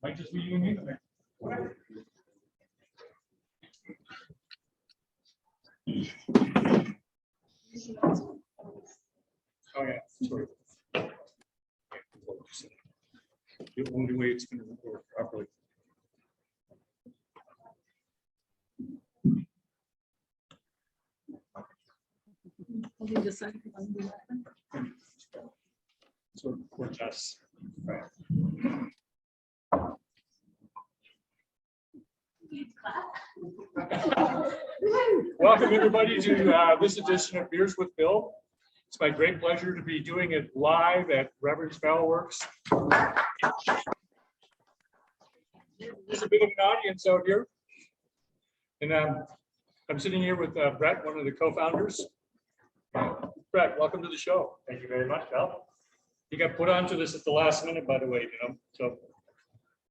Might just be you and me. Oh yeah, sorry. The only way it's going to work properly. So we're just right. Welcome everybody to this edition of Beers with Bill. It's my great pleasure to be doing it live at Reverence Barrel Works. There's a bit of an audience out here, and I'm sitting here with Brett, one of the co-founders. Brett, welcome to the show. Thank you very much, Bill. You got put onto this at the last minute, by the way, you know, so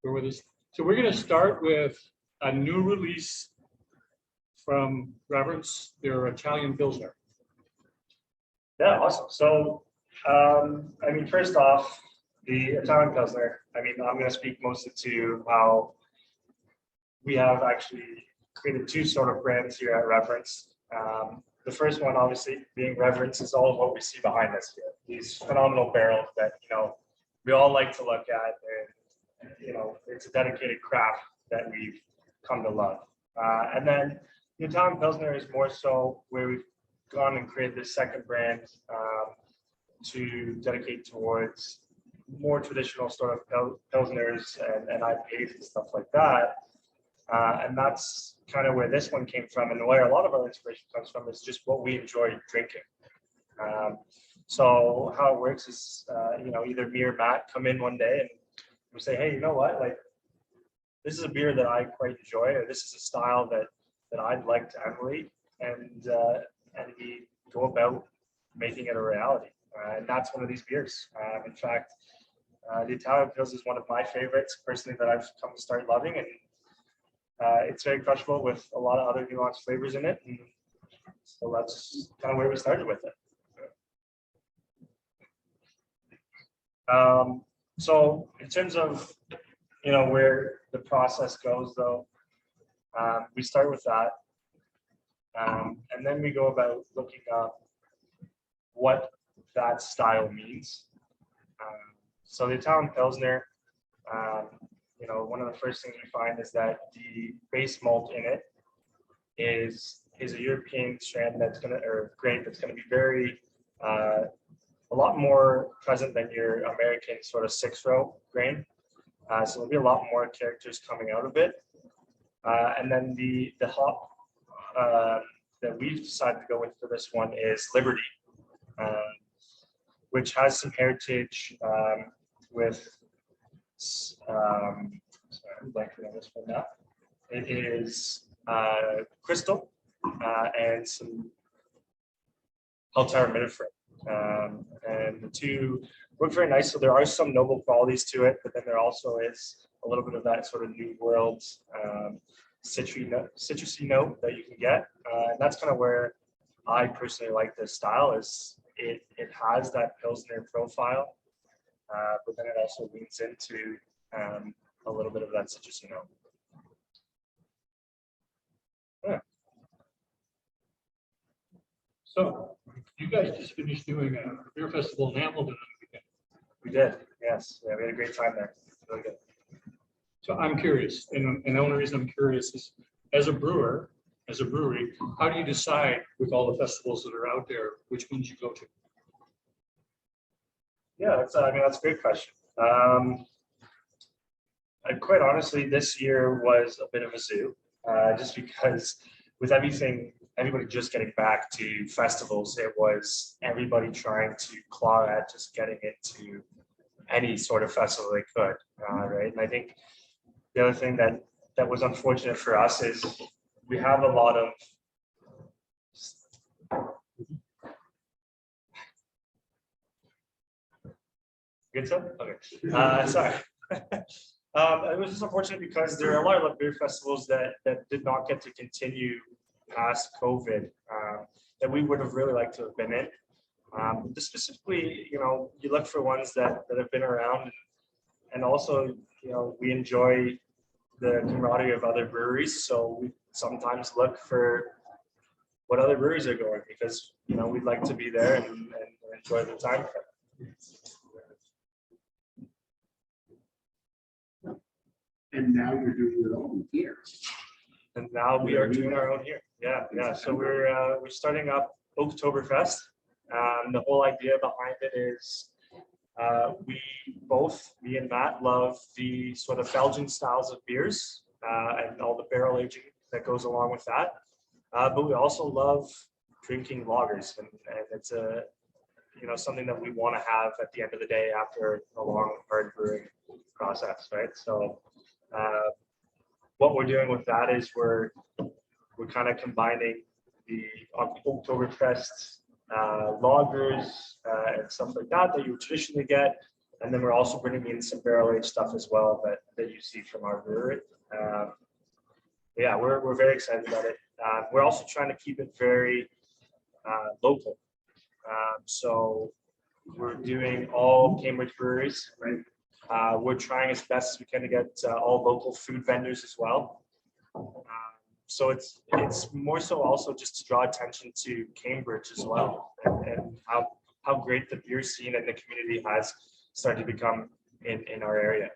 we're with us. So we're going to start with a new release from Reverence, their Italian Pilsner. Yeah, awesome. So, I mean, first off, the Italian Pilsner, I mean, I'm going to speak mostly to how we have actually created two sort of brands here at Reverence. The first one, obviously, being Reverence, is all of what we see behind us here. These phenomenal barrels that, you know, we all like to look at, and, you know, it's a dedicated craft that we've come to love. And then the Italian Pilsner is more so where we've gone and created this second brand to dedicate towards more traditional sort of Pilsners and IPAs and stuff like that. And that's kind of where this one came from, and where a lot of our inspiration comes from is just what we enjoy drinking. So how it works is, you know, either me or Matt come in one day and we say, hey, you know what, like, this is a beer that I quite enjoy, or this is a style that I'd like to emulate, and we go about making it a reality. And that's one of these beers. In fact, the Italian Pils is one of my favorites personally that I've come to start loving, and it's very crushable with a lot of other nuanced flavors in it. And so that's kind of where we started with it. So in terms of, you know, where the process goes though, we start with that. And then we go about looking up what that style means. So the Italian Pilsner, you know, one of the first things we find is that the base malt in it is a European strand that's going to, or grain that's going to be very, a lot more present than your American sort of 6-row grain. So there'll be a lot more characters coming out of it. And then the hop that we've decided to go with for this one is Liberty, which has some heritage with, sorry, I'm blanking on this one now. It is crystal and some Altera-minifera. And the two work very nice. So there are some noble qualities to it, but then there also is a little bit of that sort of new world citrusy note that you can get. And that's kind of where I personally like this style, is it has that Pilsner profile, but then it also leans into a little bit of that citrusy note. Yeah. So you guys just finished doing a beer festival in Hamilton on the weekend. We did, yes. Yeah, we had a great time there. Really good. So I'm curious, and the only reason I'm curious is, as a brewer, as a brewery, how do you decide with all the festivals that are out there, which ones you go to? Yeah, I mean, that's a great question. Quite honestly, this year was a bit of a zoo, just because with everybody just getting back to festivals, it was everybody trying to claw at just getting into any sort of festival they could, right? And I think the other thing that was unfortunate for us is we have a lot of good stuff. Okay, sorry. It was just unfortunate because there are a lot of beer festivals that did not get to continue past COVID that we would have really liked to have been in. Just specifically, you look for ones that have been around, and also, we enjoy the camaraderie of other breweries. So we sometimes look for what other breweries are going, because, we'd like to be there and enjoy the time. And now you're doing your own here. And now we are doing our own here. Yeah. So we're starting up Oktoberfest. The whole idea behind it is me and Matt, love the sort of Belgian styles of beers and all the barrel aging that goes along with that. But we also love drinking lagers, and it's something that we want to have at the end of the day after a long, hard brewing process, right? So what we're doing with that is we're kind of combining the Oktoberfest lagers and stuff like that you would traditionally get, and then we're also bringing in some barrel aged stuff as well that you see from our brewery. We're very excited about it. We're also trying to keep it very local. So we're doing all Cambridge breweries, right? We're trying as best as we can to get all local food vendors as well. So it's more so also just to draw attention to Cambridge as well, and how great the beer scene and the community has started to become in our area.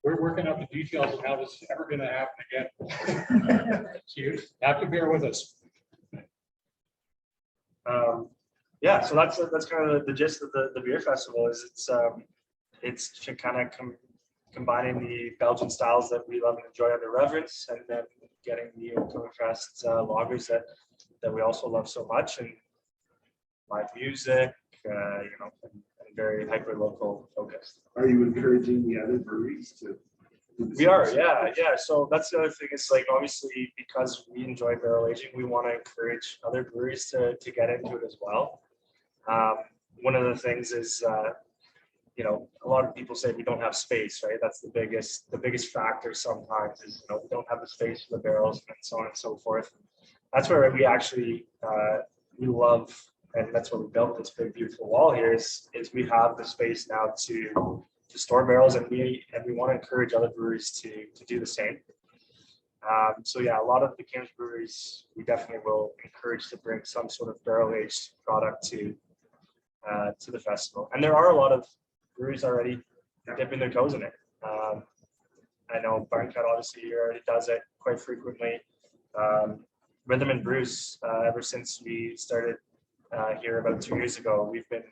We're working out the details of how this is ever going to happen again. So you have to bear with us. So that's kind of the gist of the beer festival. Is it's kind of combining the Belgian styles that we love and enjoy under Reverence, and then getting the Oktoberfest lagers that we also love so much, and live music, and very hyper local focused. Are you encouraging the other breweries to? We are, yeah. So that's the other thing, is like, obviously, because we enjoy barrel aging, we want to encourage other breweries to get into it as well. One of the things is, a lot of people say we don't have space, right? That's the biggest factor sometimes, is, we don't have the space for the barrels and so on and so forth. That's where we actually, we love, and that's where we built this big, beautiful wall here, is we have the space now to store barrels, and we want to encourage other breweries to do the same. A lot of the Cambridge breweries, we definitely will encourage to bring some sort of barrel aged product to the festival. And there are a lot of breweries already dipping their toes in it. I know Barncott obviously already does it quite frequently. Rhythm and Brews, ever since we started here about 2 years ago, we've been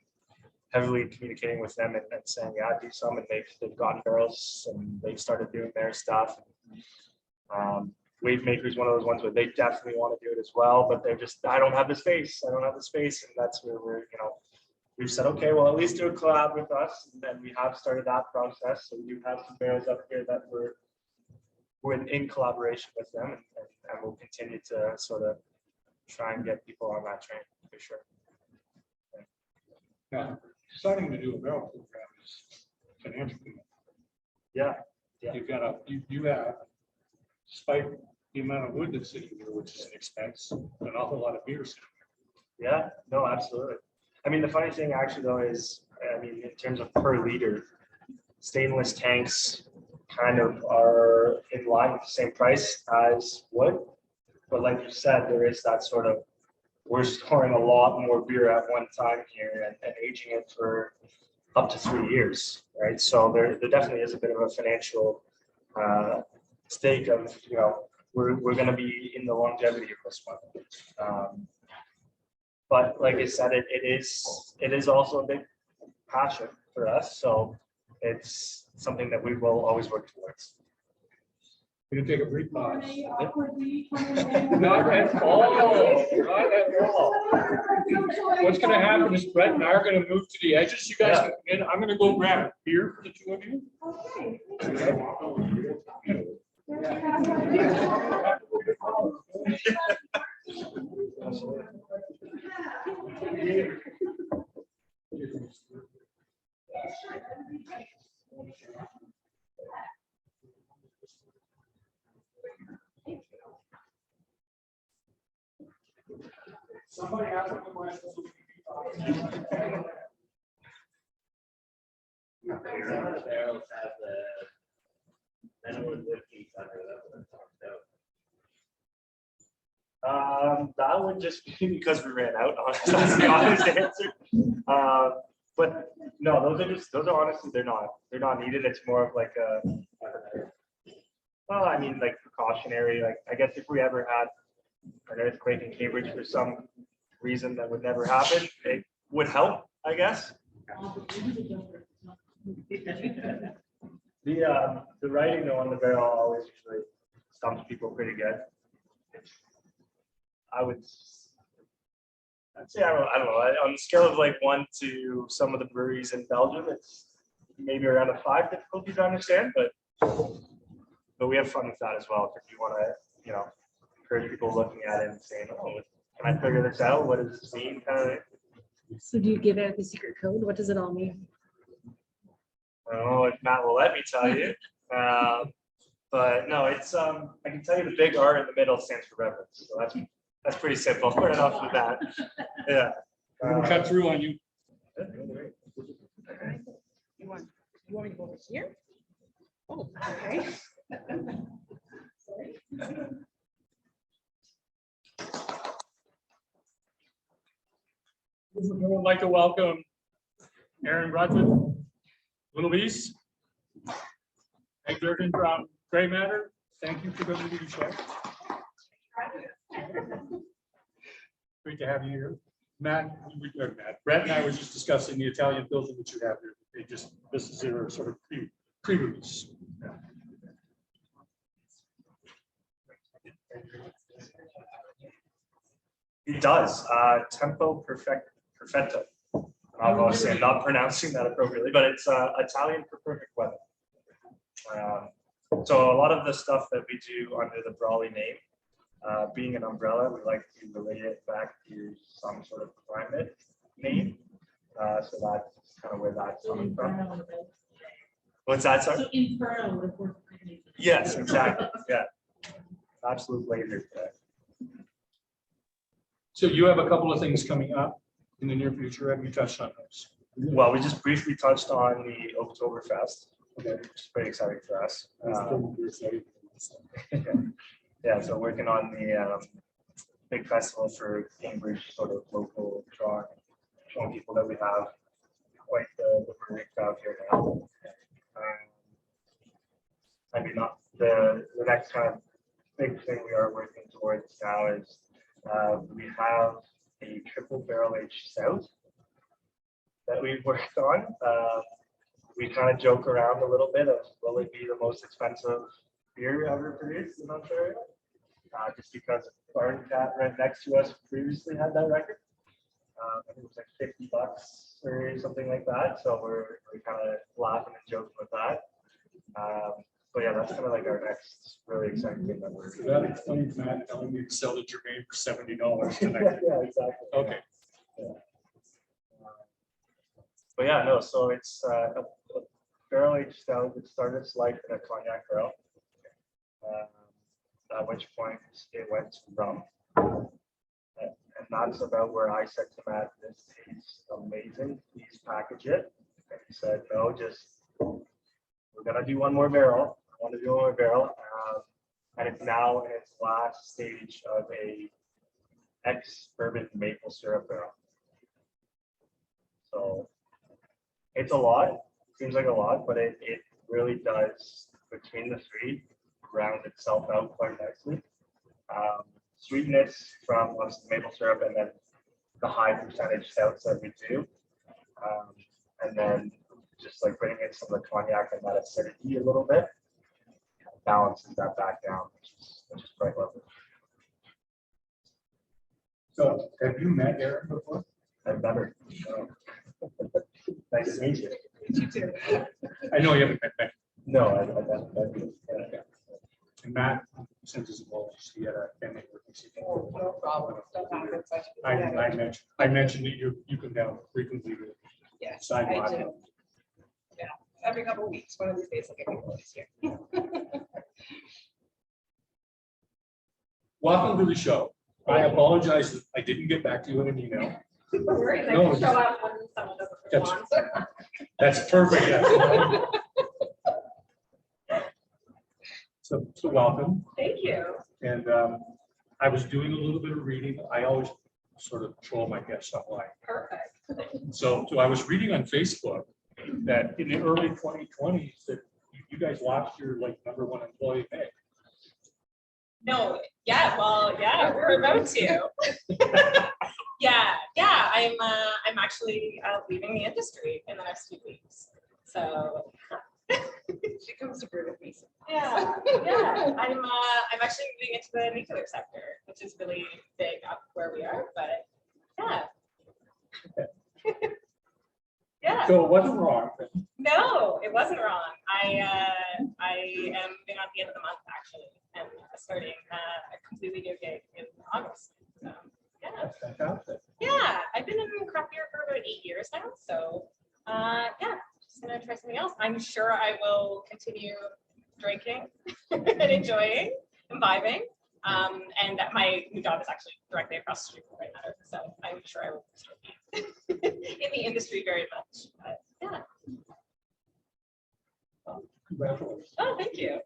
heavily communicating with them and saying, do some, and they've gotten barrels and they've started doing their stuff. Wave Maker is one of those ones where they definitely want to do it as well, but they're just, I don't have the space, and that's where we've said, okay, well, at least do a collab with us, and then we have started that process. So we do have some barrels up here that we're in collaboration with them, and we'll continue to sort of try and get people on that train for sure. Now, starting to do a barrel program is financial. Yeah. You have, despite the amount of wood that's sitting here, which is an expense, an awful lot of beer sitting there. Yeah, no, absolutely. I mean, the funny thing actually though is, in terms of per liter, stainless tanks kind of are in line with the same price as wood. But like you said, there is that sort of, we're storing a lot more beer at one time here and aging it for up to 3 years, right? So there definitely is a bit of a financial stake of, we're going to be in the longevity of this one. But like I said, it is also a big passion for us. So it's something that we will always work towards. We're going to take a brief pause. Not at all. Not at all. What's going to happen is Brett and I are going to move to the edges. You guys, and I'm going to go grab a beer for the two of you. Somebody ask me questions. Barrels have the minimum 15 under that. That would just be because we ran out. That's the honest answer. But no, those are honestly they're not needed. It's more of like a, well, I mean, like precautionary. Like I guess if we ever had an earthquake in Cambridge for some reason that would never happen, it would help, I guess. The writing though on the barrel always usually stumps people pretty good. I'd say I don't know. On the scale of like 1 to some of the breweries in Belgium, it's maybe around a 5 difficulty to understand, but we have fun with that as well. If you want to, encourage people looking at it and saying, "Oh, can I figure this out? What does this mean?" Kind of thing. So do you give out the secret code? What does it all mean? I don't know if Matt will let me tell you. But no, it's I can tell you the big R in the middle stands for reverence. So that's pretty simple. Right off with that. Yeah. We'll cut through on you. You want me to go over here? Oh, okay. I would like to welcome Erin Bradford, Little Beast, and Durgan from Grey Matter. Thank you for coming to the show. Great to have you here. Brett and I were just discussing the Italian building that you have here. This is their sort of pre-release. It does. Tempo Perfetto. Obviously, I'm not pronouncing that appropriately, but it's Italian for perfect weather. So a lot of the stuff that we do under the Brawley name, being an umbrella, we like to relate it back to some sort of climate name. So that's kind of where that's coming from. What's that, sorry? So infernal. Yes, exactly. Yeah. Absolute laser. So you have a couple of things coming up in the near future. Have you touched on those? Well, we just briefly touched on the Oktoberfest, which is pretty exciting for us. Yeah, so working on the big festival for Cambridge, sort of local drawing, showing people that we have quite the brewery crowd here now. I mean, not the next kind of big thing we are working towards now is we have a triple barrel aged stout that we've worked on. We kind of joke around a little bit of will it be the most expensive beer ever produced in Ontario? Just because Barn Cat right next to us previously had that record. I think it was like $50 or something like that. So we're kind of laughing and joking with that. But yeah, that's kind of like our next really exciting thing that we're doing. That explains Matt telling me to sell the Germain for $70 tonight. Yeah, exactly. Okay. Yeah. But yeah, no, so it's a barrel aged stout that started its life in a cognac barrel. At which point it went to rum. And that's about where I said to Matt, this tastes amazing. Please package it. And he said, no, we're gonna do one more barrel. I want to do one more barrel. And it's now in its last stage of a ex-bourbon maple syrup barrel. So it's a lot. Seems like a lot, but it really does, between the three, round itself out quite nicely. Sweetness from maple syrup, and then the high percentage stouts that we do, and then just like bringing in some of the cognac and that acidity a little bit, balances that back down, which is quite lovely. So have you met Erin before? I've never. Nice to meet you. I know you haven't met Becky. No, I And Matt sent his apologies. He had a family emergency. Oh, no problem. I mentioned that you come down frequently to Yes, sign I my. do. Yeah, every couple of weeks, one of these days I'll get people this year. Welcome to the show. I apologize if I didn't get back to you in an email. No worries, I No. can show up when someone doesn't That's- respond. That's perfect. Yeah. So welcome. Thank you. And I was doing a little bit of reading. I always sort of troll my guests online. Perfect. So I was reading on Facebook that in the early 2020s that you guys lost your like #1 employee pay. No, yeah, well, yeah, we're about to. Yeah, I'm actually leaving the industry in the next few weeks. So She comes to brew with me. yeah, I'm actually moving into the nuclear sector, which is really big up where we are, but yeah. Yeah. So it wasn't wrong. No, it wasn't wrong. I am moving on at the end of the month actually, and starting a completely new gig in August. So yeah, That's fantastic. yeah. I've been in craft beer for about 8 years now, so yeah, just gonna try something else. I'm sure I will continue drinking and enjoying and vibing. And that my new job is actually directly across the street from right now, so I'm sure I will still be in the industry very much. But yeah. Congratulations. Oh, thank you.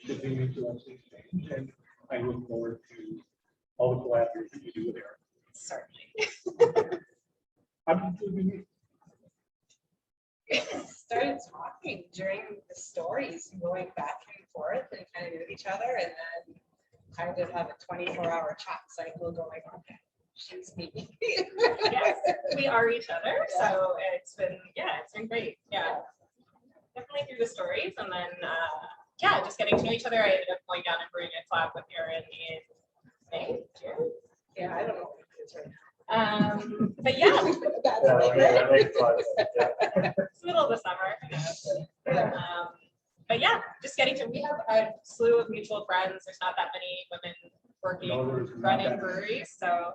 Should be an interesting change, and I look forward to all the collaboration you do with Erin. Certainly. How did you do? Started talking during the stories, going back and forth and kind of knew each other, and then kind of have a 24-hour chat cycle going on. She's me. Yes, we are each other, so it's been great. Yeah, definitely through the stories, and then yeah, just getting to know each other. I ended up going down and brewing a collab with Erin in May, June. Yeah, I don't know what it is right But yeah, Yeah, makes a lot of sense, yeah. it's the middle of the summer. But yeah, just getting to, we have a slew of mutual friends. There's not that many women working, No, there's not running that many. breweries, so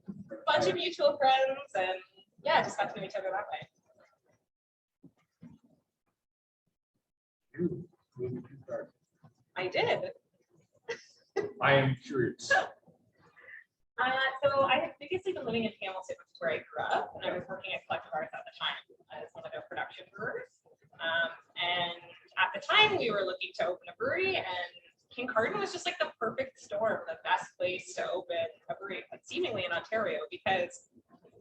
a bunch of mutual friends, and yeah, just got to know each other that way. When did you start? I did. I am curious. So I had previously been living in Hamilton, which is where I grew up, and I was working at Collective Arts at the time as one of their production brewers. And at the time, we were looking to open a brewery, and Kincardine was just like the perfect storm, the best place to open a brewery, like seemingly in Ontario, because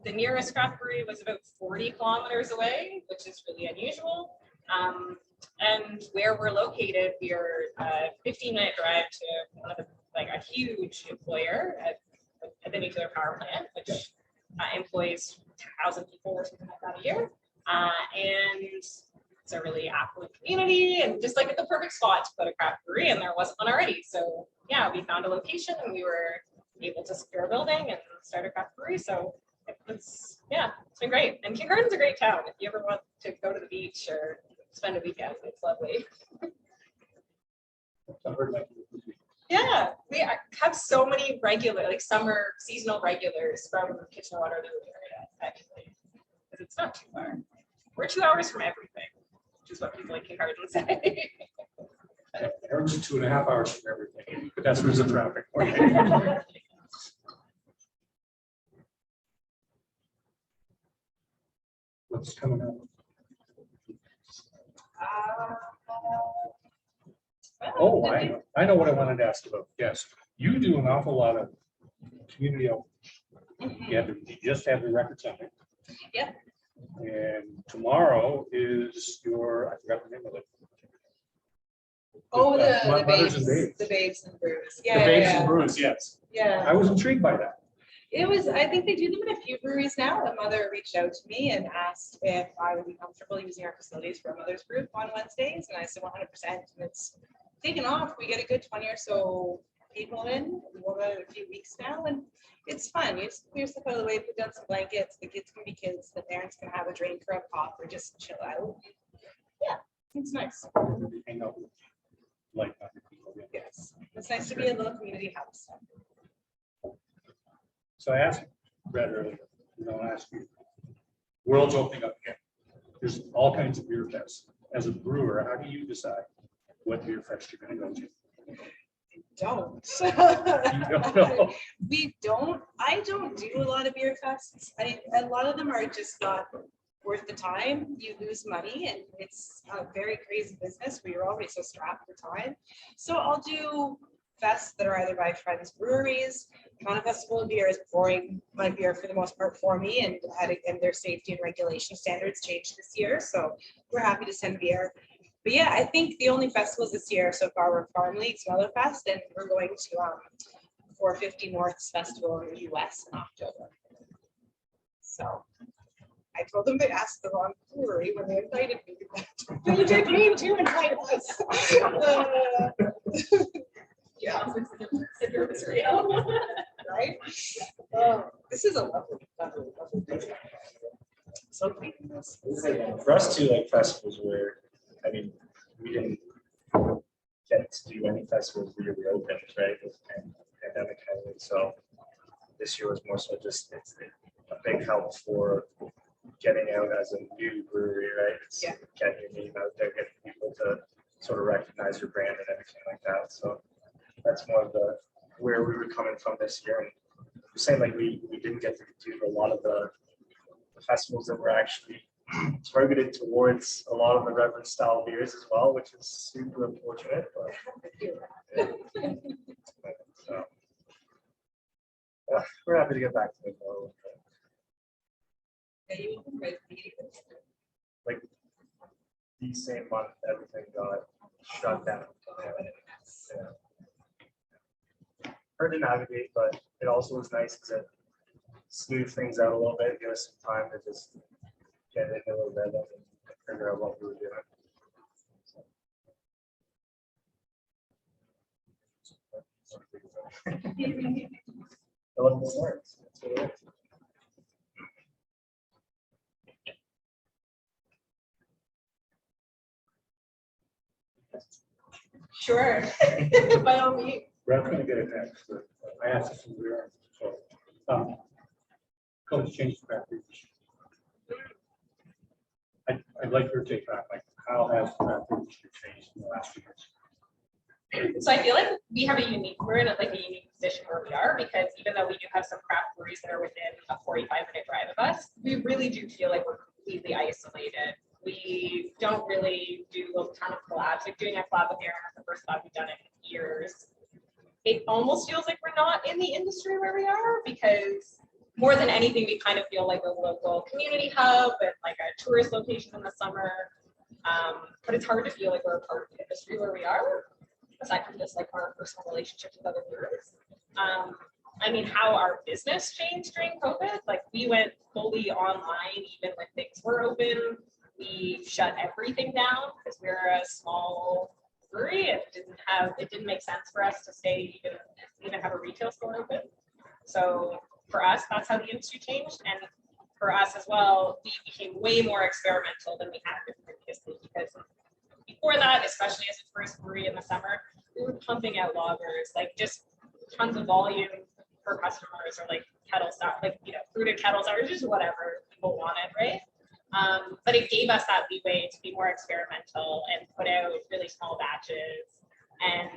the nearest craft brewery was about 40 kilometers away, which is really unusual. And where we're located, we're a 15-minute drive to one of the, like a huge employer at the nuclear power plant, which employs 1,000 people or something like that a year. And it's a really affluent community, and just like at the perfect spot to put a craft brewery, and there wasn't one already. So yeah, we found a location, and we were able to secure a building and start a craft brewery. So it's been great. And Kincardin's a great town. If you ever want to go to the beach or spend a weekend, it's lovely. I heard like Yeah, we have so many regular, like summer seasonal regulars from Kitchener-Waterloo area, actually, because it's not too far. We're 2 hours from everything, which is what people like Kincardine say. Erin's 2.5 hours from everything, but that's where's the traffic. What's coming up? Oh, I know what I wanted to ask about. Yes, you do an awful lot of community outreach. You just had the record summit. Yep. And tomorrow is your, I forgot the name of it. Oh, the Mothers and babes, Babes. the babes and brews. The Yeah, Babes yeah, and Brews, yes. yeah. I was intrigued by that. It was, I think they do them in a few breweries now. The mother reached out to me and asked if I would be comfortable using our facilities for a mother's group on Wednesdays. And I said 100%. And it's taken off. We get a good 20 or so people in. We'll go in a few weeks now. And it's fun. You just clear stuff out of the way, put down some blankets. The kids can be kids. The parents can have a drink or a pop or just chill out. Yeah, it's nice. Hang out with like-minded people. Yes, it's nice to be a little community house. So I asked Brett earlier, I'll ask you. World's opening up again. There's all kinds of beer fests. As a brewer, how do you decide what beer fest you're going to go to? don't. You don't know. I don't do a lot of beer fests. A lot of them are just not worth the time. You lose money and it's a very crazy business where you're already so strapped for time. So I'll do fests that are either by friends breweries. Toronto Festival of Beer is pouring my beer for the most part for me, and their safety and regulation standards changed this year. So we're happy to send beer. But yeah, I think the only festivals this year so far were Farm League's Weather Fest, and we're going to 450 North's Festival in the US in October. So I told them they asked the wrong brewery when they invited me. They did mean to invite us. Yeah, it's real. Right? This is a lovely, lovely, lovely place. So thank you. For us too, like festivals where, I mean, we didn't get to do any festivals really opened, right? With pandemic and so this year was more so just it's a big help for getting out as a new brewery, right? It's Yeah. getting your name out there, getting people to sort of recognize your brand and everything like that. So that's more of the where we were coming from this year. And we're saying like we didn't get to do a lot of the festivals that were actually targeted towards a lot of the Reverence style beers as well, which is super unfortunate. But, so, yeah, we're happy to get back to it. Though. Like the same month, everything got shut down. Yeah. Hard to navigate, but it also was nice because it smoothed things out a little bit, give us some time to just get into a little bit and figure out what we were doing. I love the words. That's what it is. Sure, by all means. We're not going to get it next. I asked this in the so coach changed the craft beer. I'd like your take on like how has craft beer changed in the last few years? So I feel like we're in like a unique position where we are, because even though we do have some craft breweries that are within a 45-minute drive of us, we really do feel like we're completely isolated. We don't really do a ton of collabs. Like doing a collab with Erin is the first collab we've done in years. It almost feels like we're not in the industry where we are, because more than anything, we kind of feel like a local community hub and like a tourist location in the summer. But it's hard to feel like we're a part of the industry where we are, aside from just like our personal relationships with other brewers. I mean, how our business changed during COVID, like we went fully online even when things were open. We shut everything down because we're a small brewery. It didn't make sense for us to stay even have a retail store open. So for us, that's how the industry changed. And for us as well, we became way more experimental than we had been previously, because before that, especially as a tourist brewery in the summer, we were pumping out lagers, like just tons of volume for customers, or like kettle stuff, like, fruited kettles, or just whatever people wanted, right? But it gave us that leeway to be more experimental and put out really small batches and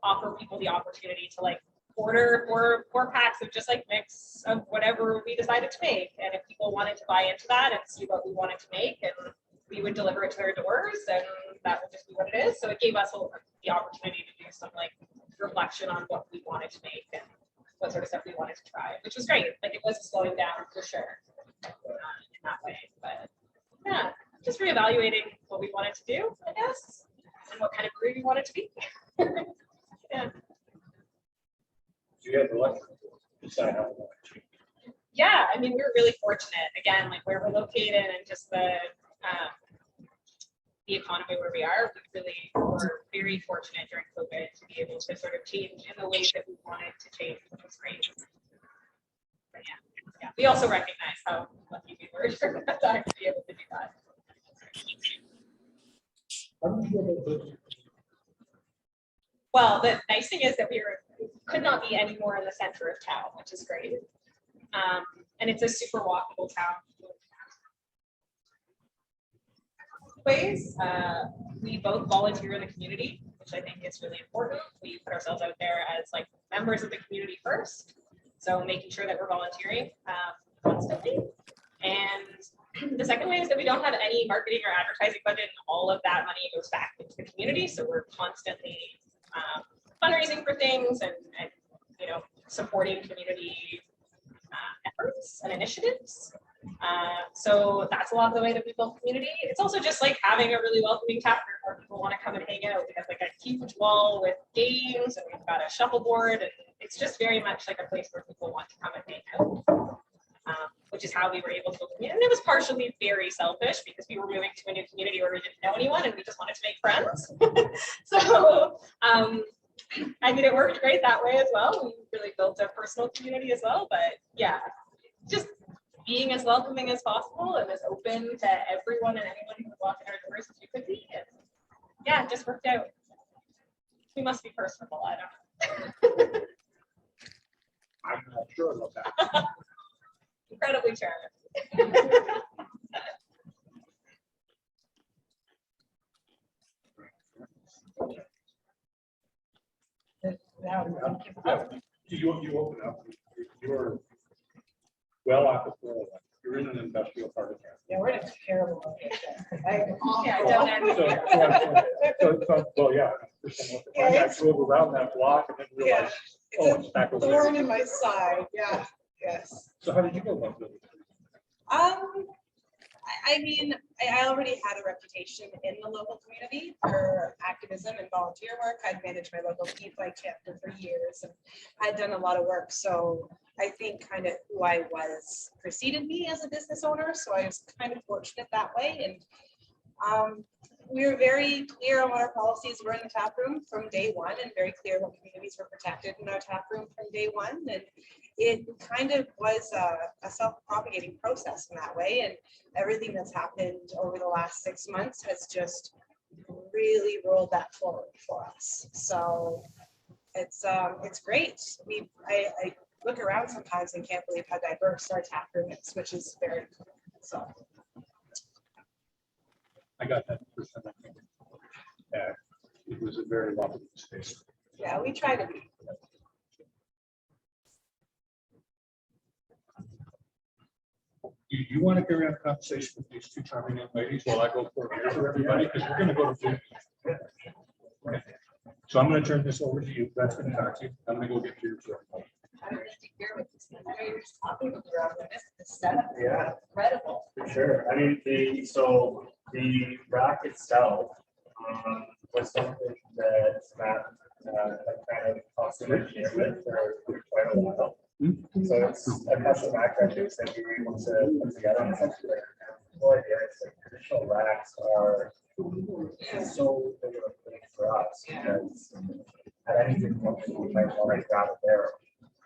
offer people the opportunity to like order four packs of just like mix of whatever we decided to make. And if people wanted to buy into that and see what we wanted to make, and we would deliver it to their doors, and that would just be what it is. So it gave us the opportunity to do some like reflection on what we wanted to make and what sort of stuff we wanted to try, which was great. Like it was slowing down for sure in that way. But yeah, just reevaluating what we wanted to do, I guess, and what kind of brewery we wanted to be. Yeah. You guys are lucky to decide how to change. Yeah, I mean, we were really fortunate, again, like where we're located and just the economy where we are. We really were very fortunate during COVID to be able to sort of change in the ways that we wanted to change, which was great. But yeah, we also recognize how lucky we were to be able to do that. Well, the nice thing is that we could not be any more in the center of town, which is great. And it's a super walkable town. Ways, we both volunteer in the community, which which I think is really important. We put ourselves out there as like members of the community first. So making sure that we're volunteering constantly. And the second way is that we don't have any marketing or advertising budget, and all of that money goes back into the community. So we're constantly fundraising for things and you know, supporting community efforts and initiatives. So that's a lot of the way that we build community. It's also just like having a really welcoming tap room where people want to come and hang out. We have like a huge wall with games, and we've got a shuffleboard, and it's just very much like a place where people want to come and hang out. Which is how we were able to build community. And it was partially very selfish because we were moving to a new community where we didn't know anyone and we just wanted to make friends. So I mean, it worked great that way as well. We really built a personal community as well. But yeah, just being as welcoming as possible and as open to everyone and anyone who would walk in our doors as we could be. And yeah, it just worked out. We must be personable. I don't know. I'm not sure about that. Incredibly charming. You open up, you're well off the floor. You're in an industrial part of town. Yeah, we're in a terrible location. Yeah, down there. Well, yeah. I drove around that block and then realized, oh, it's back over Thorn there. in my side, yeah, yes. So how did you go about it? I mean, I already had a reputation in the local community for activism and volunteer work. I'd managed my local youth bike chapter for years, and I'd done a lot of work. So I think kind of who I was preceded me as a business owner. So I was kind of fortunate that way. And we were very clear on what our policies were in the tap room from day one, and very clear what communities were protected in our tap room from day one. And it kind of was a self-propagating process in that way. And everything that's happened over the last 6 months has just really rolled that forward for us. So it's great. I look around sometimes and can't believe how diverse our tap room is, which is very cool. So. I got that first time. I came. It was a very welcoming space. Yeah, we try to be. Do you want to carry on a conversation with these two charming young ladies while I go for a beer for everybody? Because we're going to go to food. Okay. So I'm going to turn this over to you. That's going to talk to you. I'm going to go get yours. I don't need to hear what this is. I know you're just talking with your own. This setup is Yeah. incredible. For sure. I mean, the rack itself was something that Matt kind of constantly here with for quite a while. So it's a custom rack that we were able to put together. And it's actually like, no idea. It's like traditional racks are so big of a thing for us because at any given moment we might want to grab a barrel,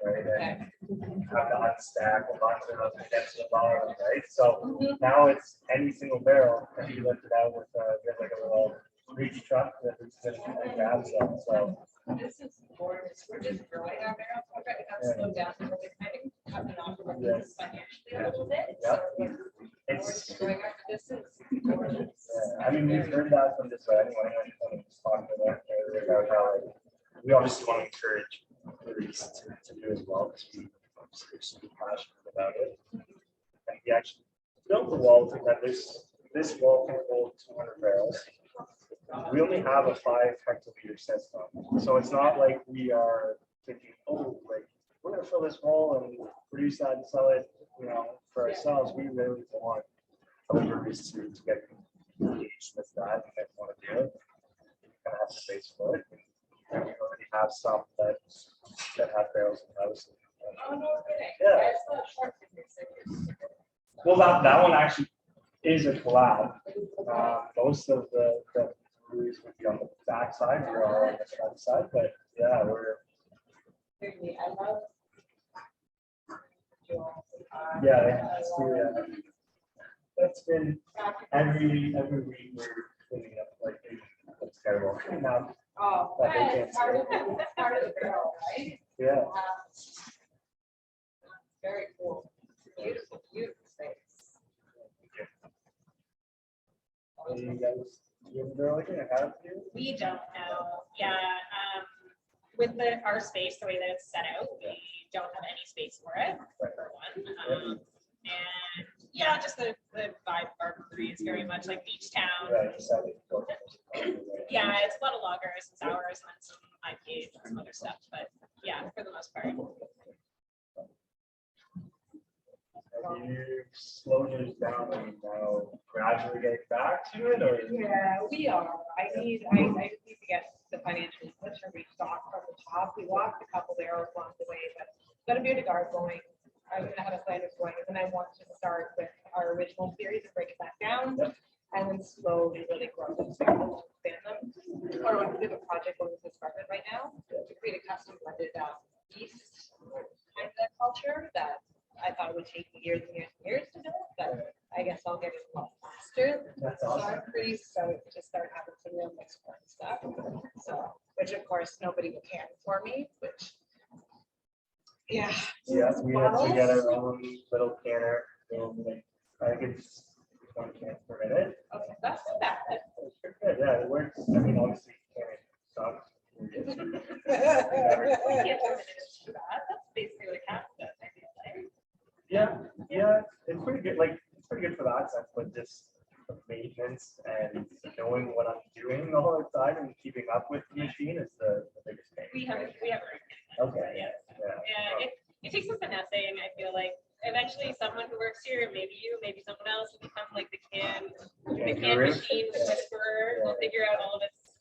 right? And have to unstack a bunch of them to get to the bottom, right? So now it's any single barrel can be lifted out with we have like a little reach truck that is just grabs them. So This is gorgeous. We're just growing our barrels. We're going to slow down. We're kind of coming off of our business financially a little bit. So we're just growing our business. I mean, we've heard that from just anyone when was talking to them about how we obviously want to encourage breweries to do as well because we obviously are super passionate about it. And we actually built the wall to that this wall can hold 200 barrels. We only have a 5 hectoliter system, so it's not like we are thinking, oh, like we're gonna fill this wall and produce that and sell it, for ourselves. We really want other breweries to get engaged with that and want to do it. Kind of have space for it. And we already have some that have barrels in the house. Oh, no, kidding. Yeah. It's not short. Well, that one actually is a collab. Most of the breweries would be on the back side, we're all on the front side, but yeah, we're I love. that's been every week we're cleaning up like it's terrible. Now, Oh, But they can't it's part of it's part of the barrel, right? yeah, Very cool. Beautiful, beautiful space. you guys, you barrel aging? I have to. We don't know. Yeah. With our space, the way that it's set out, we don't have any space for it, for one. And yeah, just the vibe of our brewery is very much like beach town. Right, decided to go. Yeah, it's a lot of lagers and sours and then some IPAs and some other stuff, but yeah, for the most part. Have you slowed yours down and now gradually getting back to it, or? Yeah, we are. I need to get the financial push or restock from the top. We walked a couple barrels along the way, but got a beer to guard going. I'm gonna have a plan of going, and then I want to start with our original series and break it back down, and then slowly really grow them, expand them. Or we have a project going with this department right now to create a custom blended yeast kind of culture that I thought it would take me years and years and years to build, but I guess I'll get it a lot faster. That's So awesome. I'm pretty stoked to start having some real mixed corn stuff. So, which of course nobody will can for me, which. Yeah. Yeah, we had to get Bottles. our own little canner. I think it's 1 can per minute. Okay, that's not bad. It's pretty good. Yeah, it works. I mean, obviously, canning sucks. That's basically like half of it, I feel like. Yeah, it's pretty good. Like, it's pretty good for that sense, but just the maintenance and knowing what I'm doing all the time and keeping up with the machine is the biggest thing. We have a Okay. yeah. Yeah. Yeah, it takes some finessing. I feel like eventually someone who works here, maybe you, maybe someone else, will become like the can Guru. machine whisperer. Will figure out all of its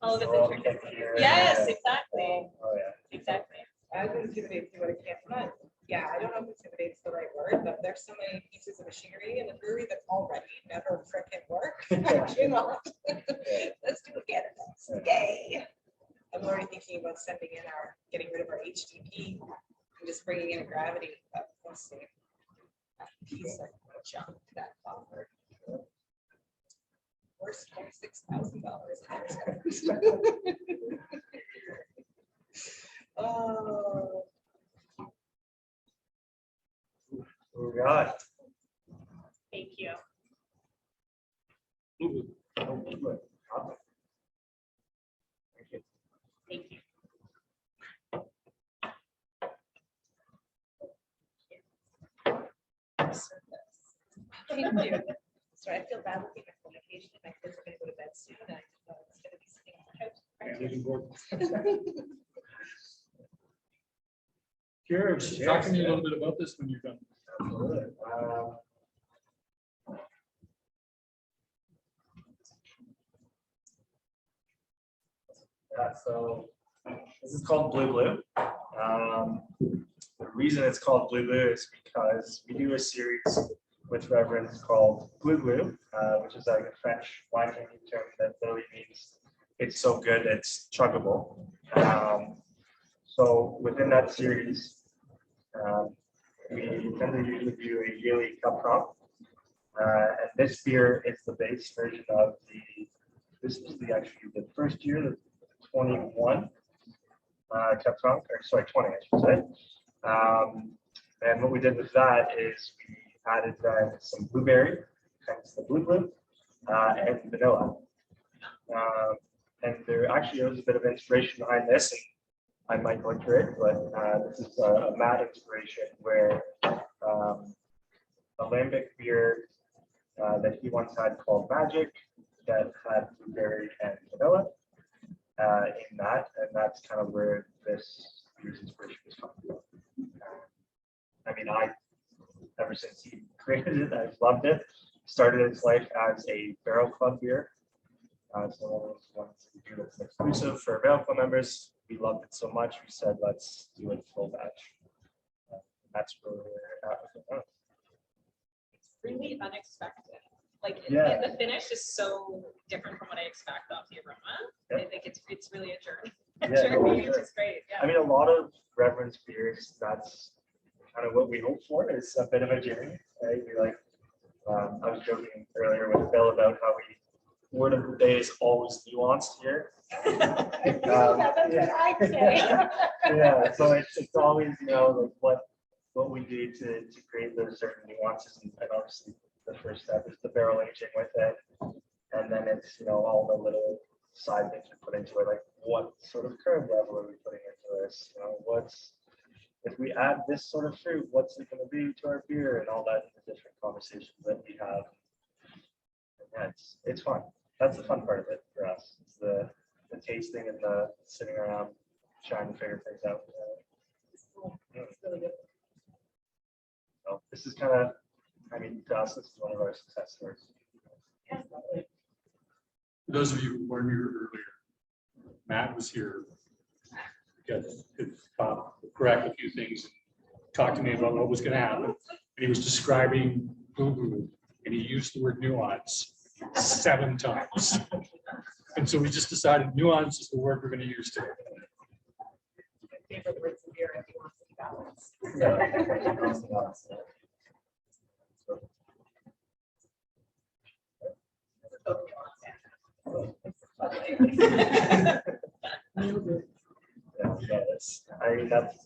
Oh, intricacies. computer, Yes, yeah. exactly, Oh, yeah. exactly. I was intimidated to what it can't run. Yeah, I don't know if intimidated is the right word, but there's so many pieces of machinery in the brewery that already never frickin' work. I cannot. Let's do it again. Yay. I'm already thinking about getting rid of our HDP and just bringing in a gravity, but we'll see. A piece of junk that offered. Worst $26,000. Oh. Oh, God. Thank you. Oh, good. Awesome. Thank you. Thank you. Thank you. Sorry, I feel bad looking at my vacation. My kids are gonna go to bed soon. And I know it's gonna be sitting on the couch. Cheers. Talk to me a little bit about this when you're done. Absolutely. Yeah, so this is called Blue Blue. The reason it's called Blue Blue is because we do a series with Reverence called Blue Blue, which is like a French winemaking term that literally means it's so good it's chuggable. So within that series, we tend to usually do a yearly cup crop. And this beer is the base version of this is actually the first year, the 21 cup crop, or sorry, 20, I should say. And what we did with that is we added some blueberry, hence the Blue Blue, and vanilla. And there actually was a bit of inspiration behind this, and I might go into it, but this is a Matt inspiration where a lambic beer that he once had called Magic that had blueberry and vanilla in that, and that's kind of where this beer's inspiration was coming from. I mean, ever since he created it, I've loved it. Started its life as a barrel club beer. So one of those ones that's exclusive for barrel club members. We loved it so much, we said, let's do it full batch. That's where we're at with it now. It's really unexpected. Like Yeah. the finish is so different from what I expect off the aroma. Yep. I think it's really a journey. Yeah, no, Journey, for which sure. is great. Yeah. I mean, a lot of Reverence beers, that's kind of what we hope for, is a bit of a journey, right? We like, I was joking earlier with Bill about how word of the day is always nuanced here. That's what I'd say. Yeah, so it's always, like what we do to create those certain nuances, and obviously the first step is the barrel aging with it. And then it's, all the little side things we put into it, like what sort of curve level are we putting into this? If we add this sort of fruit, what's it going to be to our beer, and all that, the different conversations that we have. And yeah, it's fun. That's the fun part of it for us. It's the tasting and the sitting around trying to figure things out. It's really good. So this is kind of, to us, this is one of our success stories. Yeah, it's lovely. For those of you who weren't here earlier, Matt was here. Correct a few things, talked to me about what was going to happen. And he was describing boo-boo, and he used the word nuance 7 times. And so we just decided nuance is the word we're going to use today. My favorite words in beer, if you want to be balanced.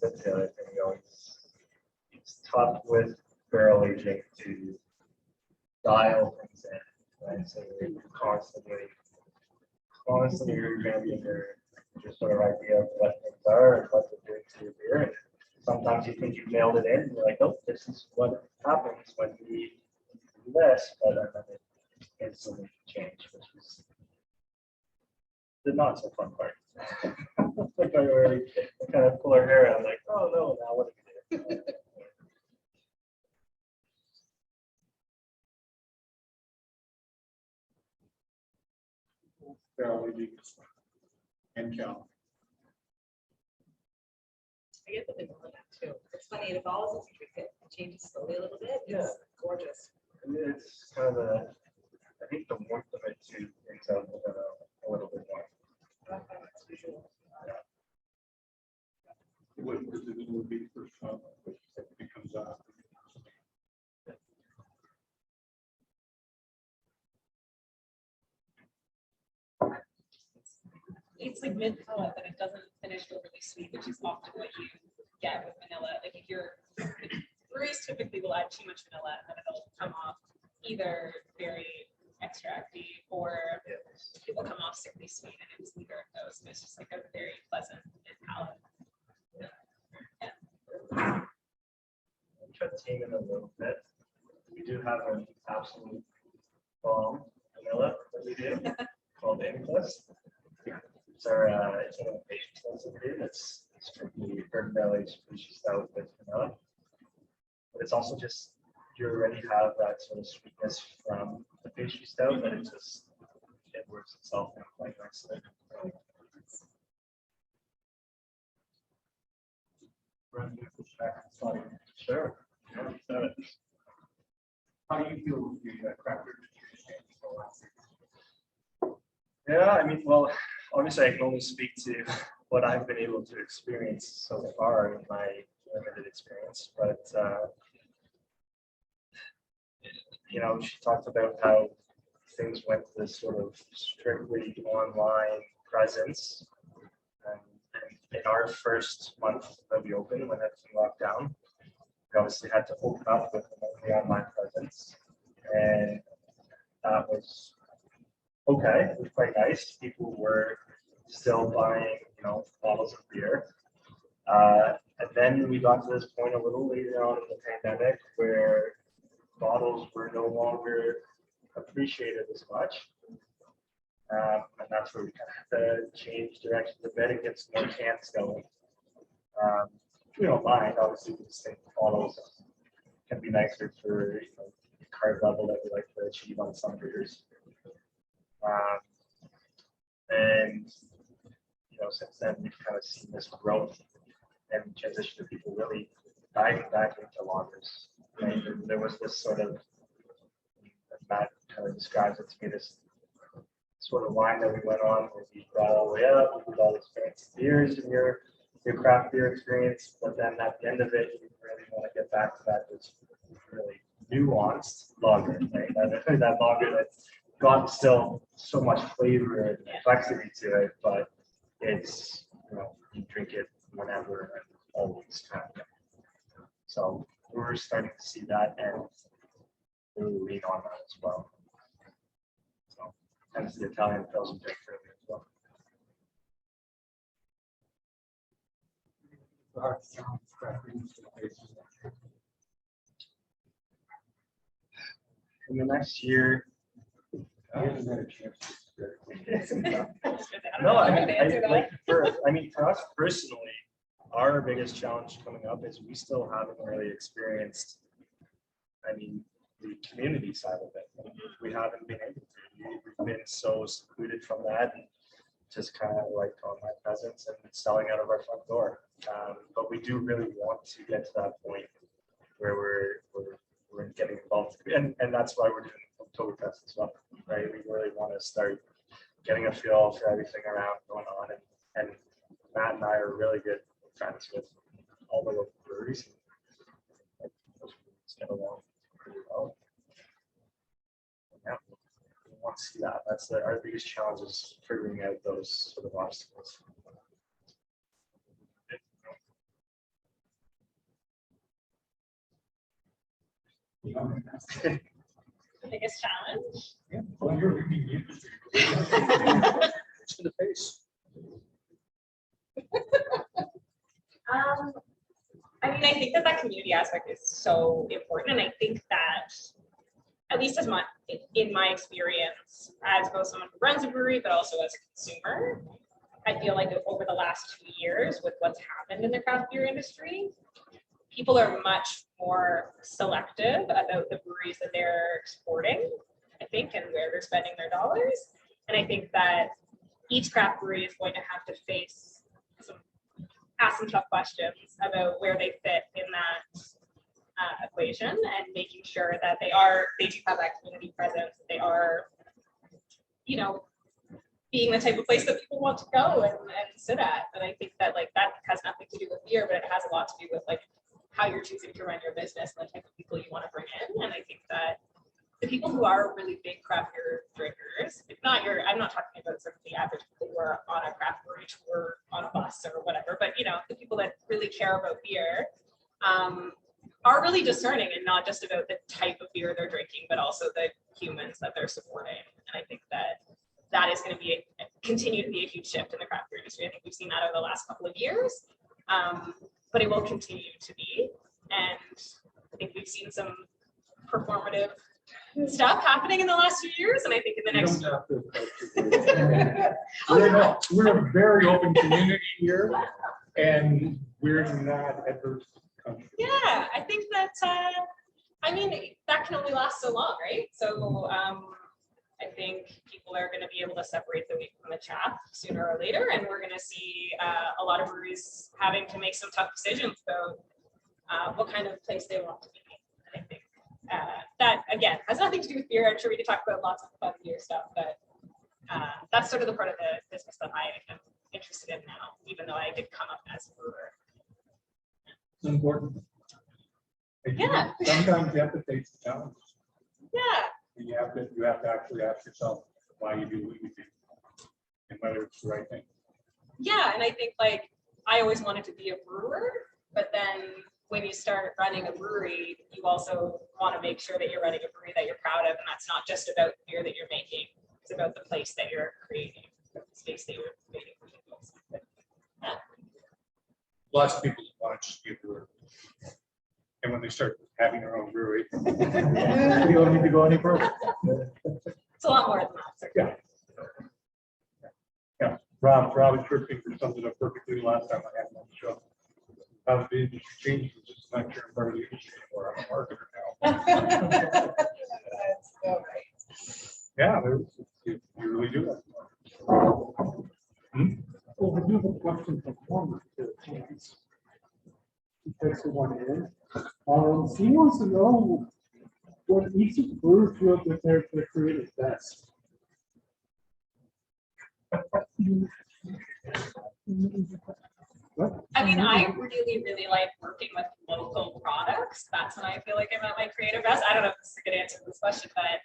That's the other thing. It's tough with barrel aging to dial things in, right? So you're constantly revamping your sort of idea of what things are and what they're doing to your beer. And sometimes you think you've nailed it in, and you're like, nope, this is what happens when we do this, but then it instantly change, which is the not so fun part. Like I really kind of pull her hair out, like, oh no, now what do we do? Barrel aging and count. I get the vanilla now too. It's funny, it evolves as you drink it. It changes slowly a little bit. Yeah. It's gorgeous. It's kind of I think the warmth of it too brings out a little bit more. It's visual. What would be the first one that becomes It's like mid palate, but it doesn't finish overly sweet, which is often what you get with vanilla. Like if you're breweries typically will add too much vanilla, and then it'll come off either very extracty or it will come off sickly sweet, and it's neither of those. It's just like a very pleasant mid palate. I'm trying to tame it a little bit. We do have an absolute bomb vanilla that we do called Inclus. It's our it's one of the patient ones that we do. It's strictly Urban Valley species stout with vanilla. But it's also just you already have that sort of sweetness from the pastry stout, but it works itself in quite nicely. Sure. How do you feel with the craft beer? Yeah, well, obviously I can only speak to what I've been able to experience so far in my limited experience, but she talked about how things went to this sort of strictly online presence. And in our first month that we opened, when everything locked down, we obviously had to open up with the online presence. And that was okay. It was quite nice. People were still buying, bottles of beer. And then we got to this point a little later on in the pandemic where bottles were no longer appreciated as much. And that's where we kind of had to change directions a bit and get some more cans going. We don't mind, obviously, we just think bottles can be nicer for the carb level that we like to achieve on some beers. And since then we've kind of seen this growth and transition of people really diving back into lagers. Right? There was this sort of, Matt kind of describes it to me, this sort of line that we went on where we got all the way up, we did all these fancy beers in your craft beer experience, but then at the end of it, you really want to get back to that just really nuanced lager, right? That lager that's got still so much flavor and complexity to it, but it's, you drink it whenever and always kind of. So we're starting to see that and really lean on that as well. So hence the Italian frozen drink for me as well. In the next year, no, I mean, for us personally, our biggest challenge coming up is we still haven't really experienced, I mean, the community side of it. We haven't been able to. We've been so secluded from that and just kind of like online presence and selling out of our front door. But we do really want to get to that point where we're getting involved, and that's why we're doing Oktoberfest as well, right? We really want to start getting a feel for everything around going on, and Matt and I are really good friends with all the local breweries. It's get along pretty well. Yeah, we want to see that. That's our biggest challenge, is figuring out those sort of obstacles. The biggest challenge. Yeah, well, you're leading the industry. It's to the face. I mean, I think that community aspect is so important, and I think that, at least as much in my experience as both someone who runs a brewery, but also as a consumer, I feel like over the last 2 years, with what's happened in the craft beer industry, people are much more selective about the breweries that they're exporting, I think, and where they're spending their dollars. And I think that each craft brewery is going to have to ask some tough questions about where they fit in that equation, and making sure that they do have that community presence. They are, being the type of place that people want to go and sit at. And I think that that has nothing to do with beer, but it has a lot to do with how you're choosing to run your business and the type of people you want to bring in. And I think that the people who are really big craft beer drinkers, I'm not talking about sort of the average people who are on a craft brewery tour on a bus or whatever, but the people that really care about beer are really discerning, and not just about the type of beer they're drinking, but also the humans that they're supporting. And I think that is going to continue to be a huge shift in the craft beer industry. I think we've seen that over the last couple of years, but it will continue to be. And I think we've seen some performative stuff happening in the last few years, and I think in the next. We're a very open community here, and we're not adverse country. Yeah, I think that that can only last so long, right? So I think people are going to be able to separate the wheat from the chaff sooner or later, and we're going to see a lot of breweries having to make some tough decisions about what kind of place they want to be. And I think that, again, has nothing to do with beer. I'm sure we could talk about lots of fun beer stuff, but that's sort of the part of the business that I am interested in now, even though I did come up as a brewer. It's important. Yeah. Sometimes you have to face the challenge. Yeah. And you have to actually ask yourself why you do what you do, and whether it's the right thing. Yeah, and I think I always wanted to be a brewer, but then when you start running a brewery, you also want to make sure that you're running a brewery that you're proud of, and that's not just about the beer that you're making. It's about the place that you're creating, the space that you're creating for people. Yeah. Lots of people want to be a brewer, and when they start having their own brewery, you don't need to go any further. It's a lot more than that. Yeah. Yeah. Rob and Kirk summed it up perfectly last time I had him on the show. How the industry changes, it's just not sure I'm part of the industry anymore. I'm a marketer now. That's so right. Yeah, you really do that. Well, I do have a question from Homer to Chance. That's the one in. He wants to know what each of the brewers feel that they're creative best. What? I mean, I really, really like working with local products. That's when I feel like I'm at my creative best. I don't know if this is a good answer to this question, but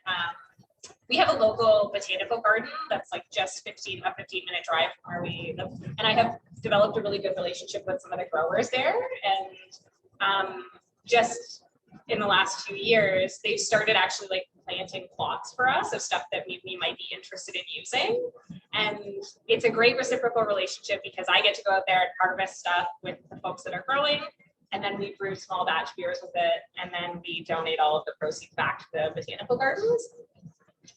we have a local botanical garden that's just a 15-minute drive from where we live. And I have developed a really good relationship with some of the growers there. And just in the last 2 years, they've started actually planting plots for us of stuff that we might be interested in using. And it's a great reciprocal relationship because I get to go out there and harvest stuff with the folks that are growing. And then we brew small batch beers with it. And then we donate all of the proceeds back to the botanical gardens.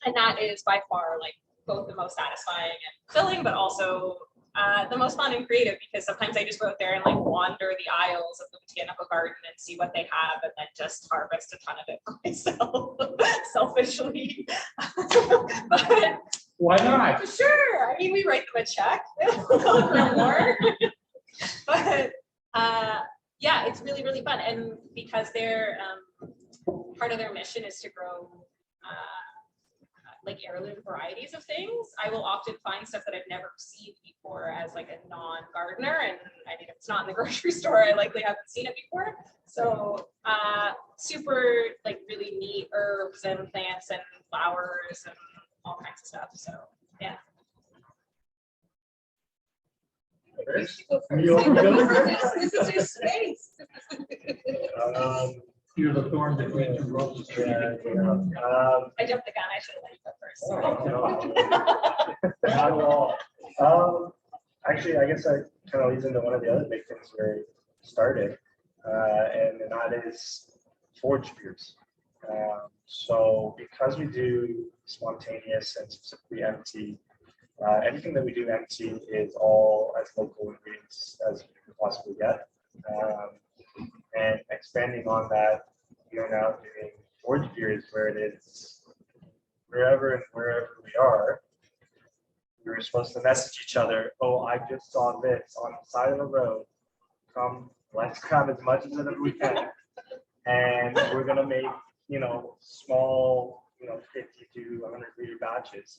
And that is by far like both the most satisfying and filling, but also the most fun and creative, because sometimes I just go out there and like wander the aisles of the botanical garden and see what they have and then just harvest a ton of it for myself selfishly. But Why not? sure, I mean, we write them a check, they'll go for more. But yeah, it's really, really fun. And because they're part of their mission is to grow like heirloom varieties of things, I will often find stuff that I've never seen before as like a non-gardener. And I mean, if it's not in the grocery store, I likely haven't seen it before. So super like really neat herbs and plants and flowers and all kinds of stuff. So yeah. This is your space. You're the thorn between two roses. Yeah, I jumped the gun, I should have let you go first. no, not at all. Actually, I guess I kind of leads into one of the other big things where it started, and that is forage beers. So because we do spontaneous and specifically empty, anything that we do empty is all as local ingredients as you can possibly get. And expanding on that, we are now doing forage beers where it is wherever and wherever we are. We were supposed to message each other, oh, I just saw this on the side of the road. Come, let's grab as much as we can. And we're going to make, small, 50 to 100 liter batches,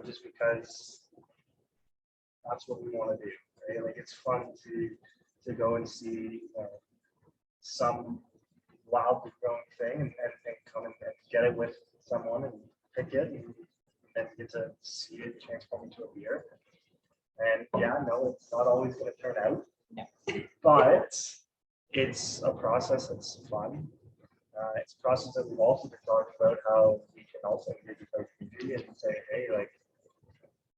just because that's what we want to do. Right? Like, it's fun to go and see some wildly grown thing and come and get it with someone and pick it and then get to see it transform into a beer. And yeah, no, it's not always going to turn out, but it's a process that's fun. It's a process that we've also been talking about how we can also engage with our community and say, hey, like,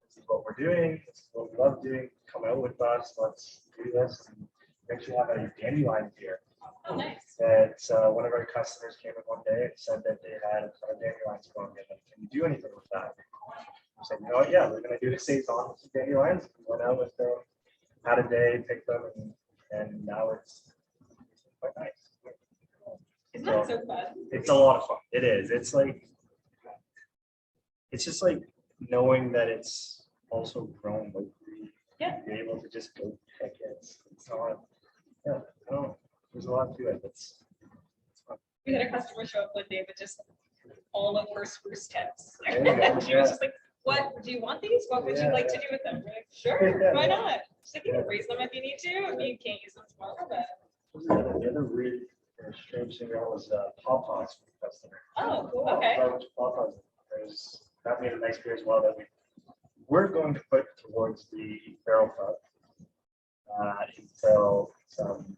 this is what we're doing, this is what we love doing, come out with us, let's do this. And we actually have a dandelion beer. Oh, nice. That one of our customers came in one day and said that they had a ton of dandelions growing in. Can you do anything with that? I said, you know what? Yeah, we're going to do a saison with some dandelions. We went out with them, had a day, picked them, and now it's quite nice. Isn't that so fun? It's a lot of fun. It is. It's like, it's just like knowing that it's also grown locally. Yeah. Be able to just go pick it. It's not, yeah, I don't know. There's a lot to it. It's fun. We had a customer show up one day with just all of her spruce tips. There you go, She was just like, what, do you want these? What would you like to do with them? We're like, sure, why not? She's like, you can raise them if you need to. I mean, you can't use them tomorrow, but. The other really strange thing was pawpaws for the customer. Oh, cool, okay. Pawpaws. That made a nice beer as well that we're going to put towards the barrel cup until some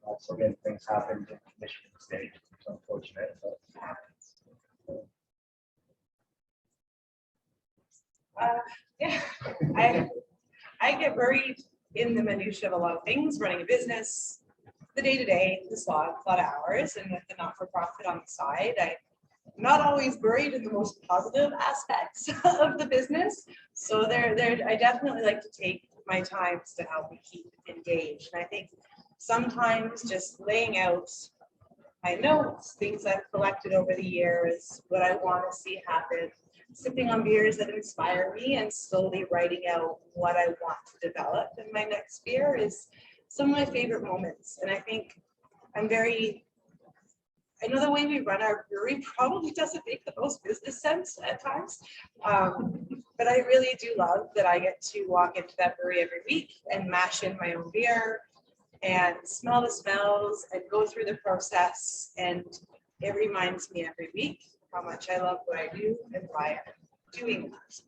also again things happen in the commissioning stage. It's unfortunate, but it happens. Yeah, I get buried in the minutia of a lot of things, running a business, the day-to-day, the slog, a lot of hours, and with the not-for-profit on the side, I'm not always buried in the most positive aspects of the business. So I definitely like to take my times to help me keep engaged. And I think sometimes just laying out my notes, things I've collected over the years, what I want to see happen, sipping on beers that inspire me and slowly writing out what I want to develop in my next beer is some of my favorite moments. And I think I know the way we run our brewery probably doesn't make the most business sense at times, but I really do love that I get to walk into that brewery every week and mash in my own beer and smell the smells and go through the process. And it reminds me every week how much I love what I do and why I'm doing that.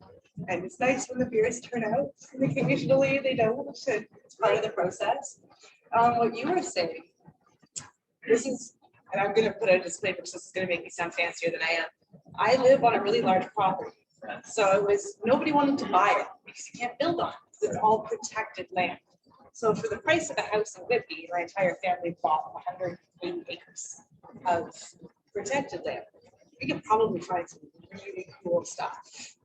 And it's nice when the beers turn out, and occasionally they don't, and it's part of the process. What you were saying, this is, and I'm going to put a disclaimer because this is going to make me sound fancier than I am. I live on a really large property. So it was, nobody wanted to buy it because you can't build on it. 'Cause it's all protected land. So for the price of a house in Whitby, my entire family bought 180 acres of protected land. We could probably find some really cool stuff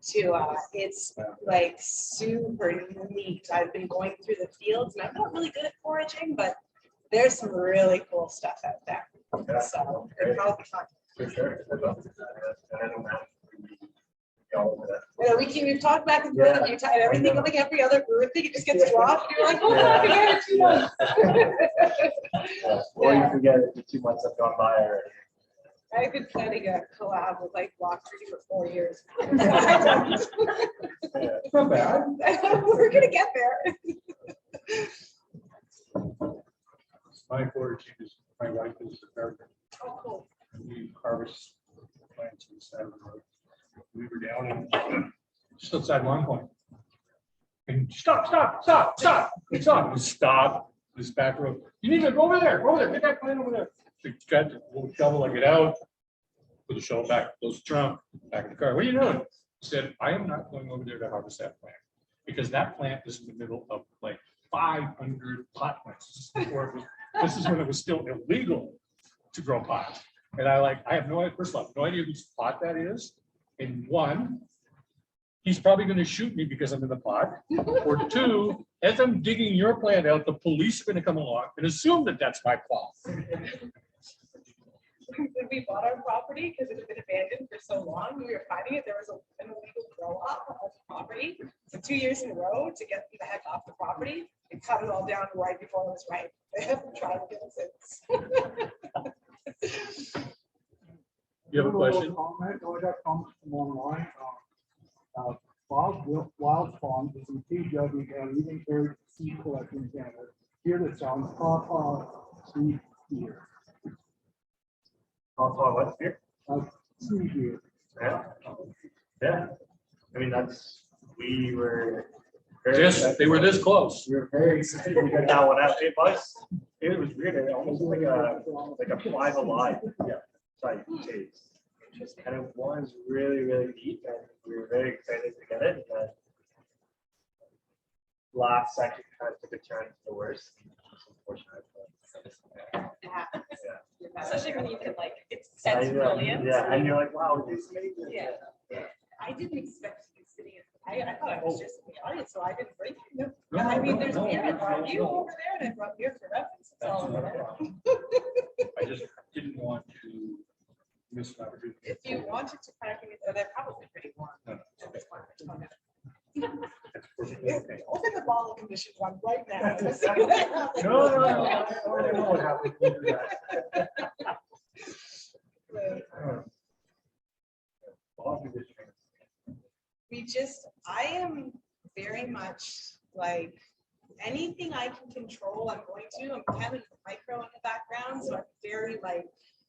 to, it's like super neat. I've been going through the fields and I'm not really good at foraging, but there's some really cool stuff out there. So it'd probably be fun. For sure. I love it. I don't know. All over that. You know, we've talked back and forth, and you type everything, like every other bird thing, it just gets dropped, and you're like, oh, I forget it 2 months. Or you Yeah. forget it, the 2 months have gone by already. I've been planning a collab with like Block Tree for 4 years. Not bad. We're gonna get there. My foraging is, my wife is a gardener. Oh, cool. And we harvest plants on the side of the road. We were down in just outside Long Point. And stop. We stop this back road. You need to go over there, get that plant over there. So we got the little shovel, I get out, put the shovel back, close the trunk, back in the car. What are you doing? He said, I am not going over there to harvest that plant. Because that plant is in the middle of like 500 pot plants. This is when it was still illegal to grow pot. And I have no idea, first of all, no idea whose pot that is. And one, he's probably going to shoot me because I'm in the pot. Or two, as I'm digging your plant out, the police are going to come along and assume that that's my fault. When we bought our property, because it had been abandoned for so long, we were finding it, there was an illegal grow up of the property. So 2 years in a row to get the heck off the property, we cut it all down right before it was right. They haven't tried to get it since. You have a question? Comment, I got comments from online. Bob Wild Farm is in TW and even carried seed collection in Canada. Here that sounds sweet beer. What's here? Sweet beer. Yeah. Yeah. I mean, we were. They were this close. We were very excited to get that one out. It was weird. It almost like a 5 alive. Yeah. Type taste. And it was really, really neat. And we were very excited to get it. And last second kind of took a turn to the worst. It's unfortunate. It happens. Yeah. Especially when you can like, it's I cents know. millions. Yeah. And you're like, wow, this amazing. Yeah. I didn't expect to be sitting in, I thought I was just in the audience, so I didn't bring you. No, I mean, no, there's no, beer, I no, brought you no. over there and I brought beer for reference. It's all over there. I just didn't want to miss an opportunity. If you wanted to crack me, they're probably pretty warm. No. at this point. That's perfectly okay. Open the bottle condition one right now. No. I don't know what happened. We'll do that. I am very much like anything I can control, I'm going to. I'm kind of micro in the background, so I'm very like,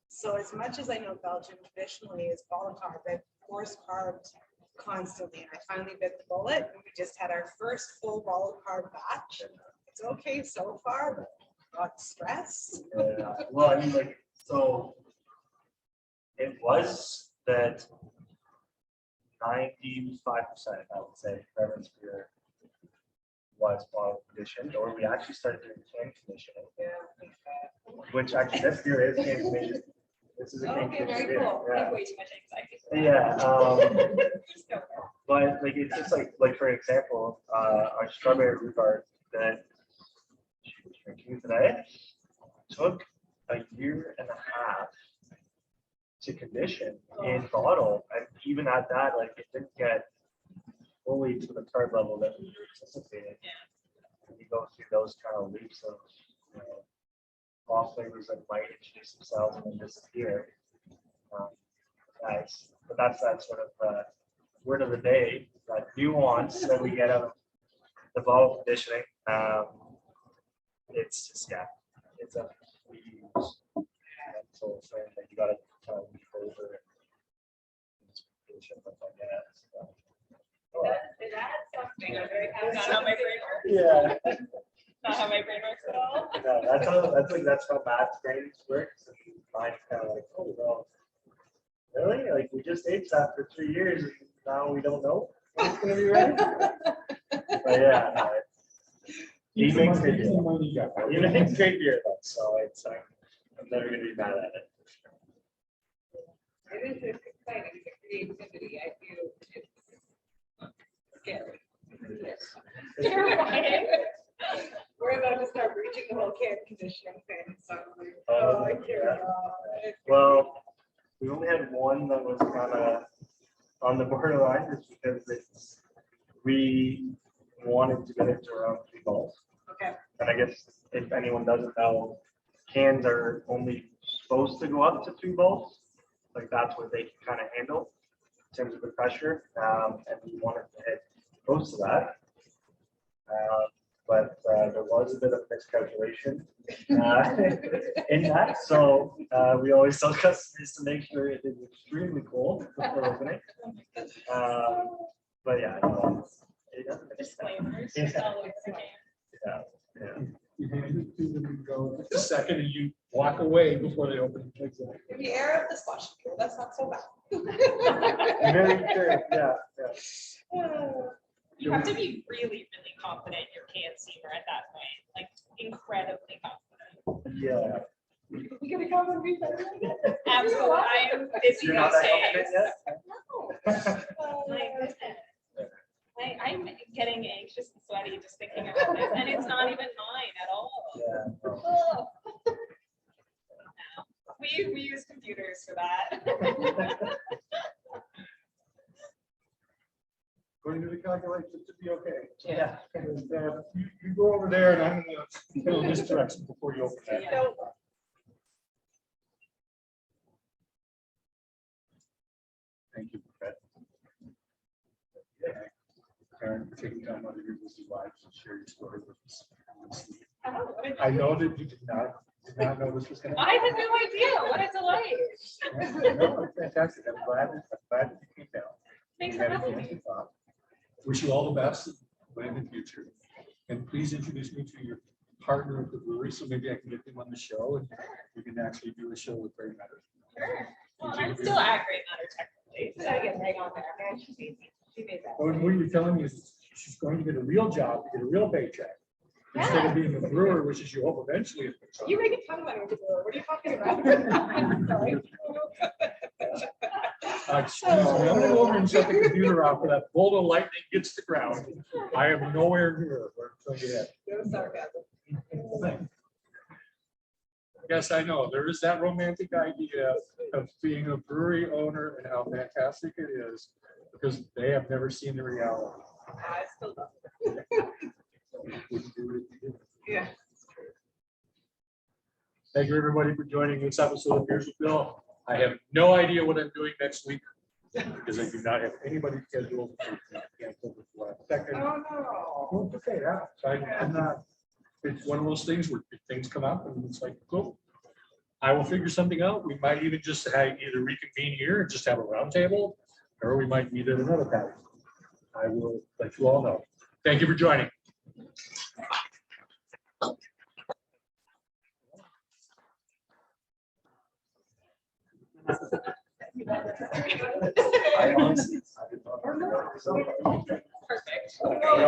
so as much as I know Belgian traditionally is bottle carb, I've coarse carved constantly, and I finally bit the bullet, and we just had our first full bottle carb batch. It's okay so far, but got stressed. Yeah. Well, I mean, like, so it was that 95%, I would say, Reverence Beer was bottle conditioned, or we actually started doing can conditioning, which actually this beer is can conditioned. This is a can Okay, very conditioned cool. I beer. have way too much anxiety. for that. Yeah. Just go there. But like it's just like for example, our strawberry rhubarb that she was drinking today took a year and a half to condition in bottle, and even at that, like it didn't get fully to the carb level that we anticipated. And you go through those kind of leaps of, you know, off flavors that might introduce themselves and then disappear. But that's that sort of word of the day, that nuance that we get out of the bottle conditioning. It's just, yeah, it's a huge mental thing that you gotta kind of leap over. It adds something. I'm very happy. Not how my brain works. Yeah. Not how my brain works at all. No, that's how Matt's brain works, and mine's kind of like, oh well. Really? Like, we just aged that for 3 years, and now we don't know when it's gonna be ready? But yeah, no, he makes great beer. He makes great beer, though, so I'm never gonna be mad at it. It is exciting, the creativity, I feel it's scary. Terrifying. We're about to start reaching the whole can conditioning thing, so I'm like, Oh, I can't. yeah. Well, we only had one that was kind of on the borderline, just because we wanted to get it to around 3 balls. Okay. And I guess if anyone doesn't know, cans are only supposed to go up to 3 balls. Like, that's what they can kind of handle in terms of the pressure. And we wanted to hit close to that. But there was a bit of miscalculation in that. So we always tell customers to make sure it is extremely cold before opening. But yeah, no, Disclaimers. Yeah. just all over the can. yeah. You hand it to them and go, just a second, and you walk away before they open. If you air up the squash, that's not so bad. Very true. Yeah, yeah. You have to be really, really confident in your can seamer at that point, like incredibly confident. Yeah. You gonna come and be better? Absolutely. I am busy You're not these that confident days. yet? My goodness. I'm getting anxious and sweaty just thinking about this, and it's not even mine at all. Yeah. no. Oh. We use computers for that. According to the calculations, it should be okay. Yeah. And, you go over there, and I'm gonna go in this direction before you open that. Yeah. Thank you, Brett. Erin, for taking time out of your busy lives and share your story with us. Oh, what a I know that you did not know this was gonna I happen. had no idea. What a delight. No, it's fantastic. I'm glad that you came down. Thanks You for had a having chance me. to talk. Wish you all the best in the future. And please introduce me to your partner at the brewery, so maybe I can get them on the show and we can actually do a show with Grey Matter. Sure. Well, I'm still at Great Matter technically. So I get right on there, man, she's easy, she made that. What you're telling me is she's going to get a real job, to get a real paycheck. Instead of being a brewer, which is you hope eventually. You make a ton of money with the brewer, what are you talking about? Sorry. Excuse me, I'm gonna go over and shut the computer off for that bolt of lightning gets the ground. I am nowhere near where I'm trying to get. No sarcasm. Yes, I know. There is that romantic idea of being a brewery owner and how fantastic it is because they have never seen the reality. I still love it. Wouldn't do it if you didn't. Yeah. Thank you, everybody, for joining this episode of Beers with Bill. I have no idea what I'm doing next week because I do not have anybody scheduled. Second, Oh, no. don't say that. So I'm not. It's one of those things where things come up and it's like, cool. I will figure something out. We might even just have either reconvene here and just have a roundtable, or we might meet at another patio. I will let you all know. Thank you for joining. I honestly. I did not know. Perfect. Okay.